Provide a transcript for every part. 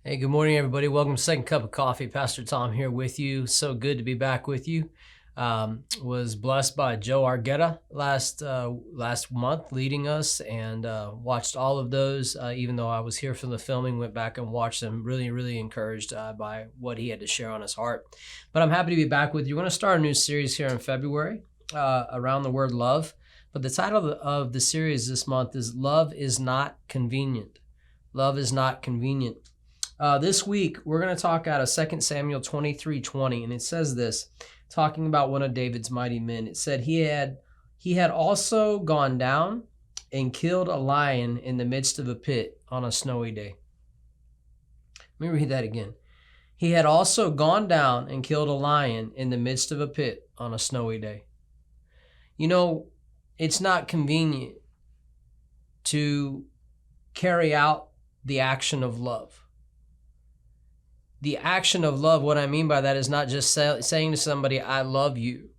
Hey, good morning, everybody. Welcome to Second Cup of Coffee. Pastor Tom here with you. So good to be back with you. Was blessed by Joe Argueta last month leading us, and watched all of those. Even though I was here for the filming, went back and watched them. Really encouraged by what he had to share on his heart. But I'm happy to be back with you. We're going to start a new series here in February around the word love. But the title of the series this month is Love is Not Convenient. Love is not convenient. This week, we're going to talk out of 2 Samuel 23:20, and it says this, talking about one of David's mighty men. It said, he had also gone down and killed a lion in the midst of a pit on a snowy day. Let me read that again. He had also gone down and killed a lion in the midst of a pit on a snowy day. You know, it's not convenient to carry out the action of love. The action of love, what I mean by that is not just saying to somebody, I love you.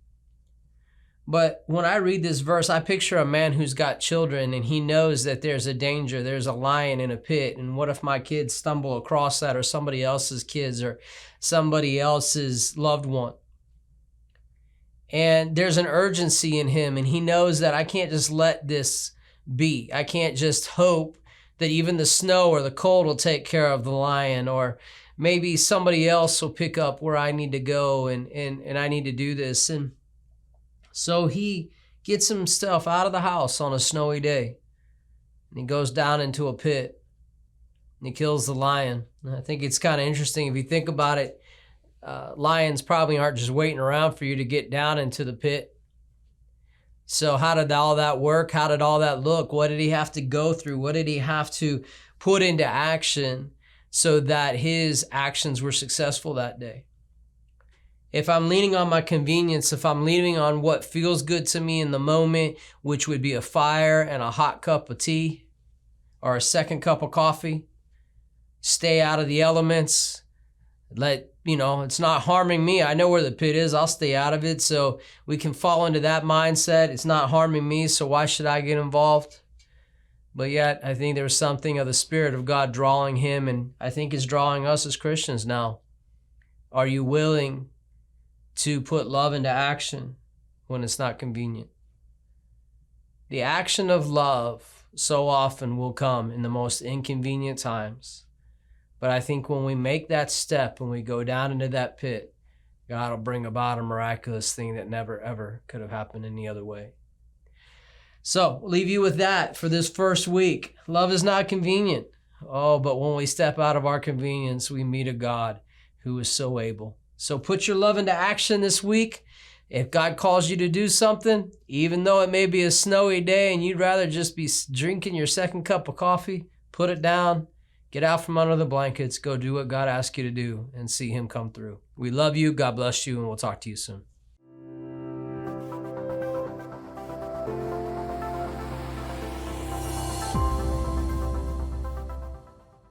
But when I read this verse, I picture a man who's got children and he knows that there's a danger, there's a lion in a pit. And what if my kids stumble across that, or somebody else's kids, or somebody else's loved one? And there's an urgency in him, and he knows that I can't just let this be. I can't just hope that even the snow or the cold will take care of the lion, or maybe somebody else will pick up where I need to go and I need to do this. And so he gets himself out of the house on a snowy day, and he goes down into a pit and he kills the lion. And I think it's kind of interesting if you think about it. Lions probably aren't just waiting around for you to get down into the pit. So how did all that work? How did all that look? What did he have to go through? What did he have to put into action so that his actions were successful that day? If I'm leaning on my convenience, if I'm leaning on what feels good to me in the moment, which would be a fire and a hot cup of tea or a second cup of coffee, stay out of the elements, it's not harming me. I know where the pit is. I'll stay out of it. So we can fall into that mindset. It's not harming me, so why should I get involved? But yet, I think there's something of the Spirit of God drawing him, and I think it's drawing us as Christians now. Are you willing to put love into action when it's not convenient? The action of love so often will come in the most inconvenient times. But I think when we make that step and we go down into that pit, God will bring about a miraculous thing that never, ever could have happened any other way. So, we'll leave you with that for this first week. Love is not convenient. Oh, but when we step out of our convenience, we meet a God who is so able. So put your love into action this week. If God calls you to do something, even though it may be a snowy day and you'd rather just be drinking your second cup of coffee, put it down. Get out from under the blankets, go do what God asks you to do, and see him come through. We love you, God bless you, and we'll talk to you soon.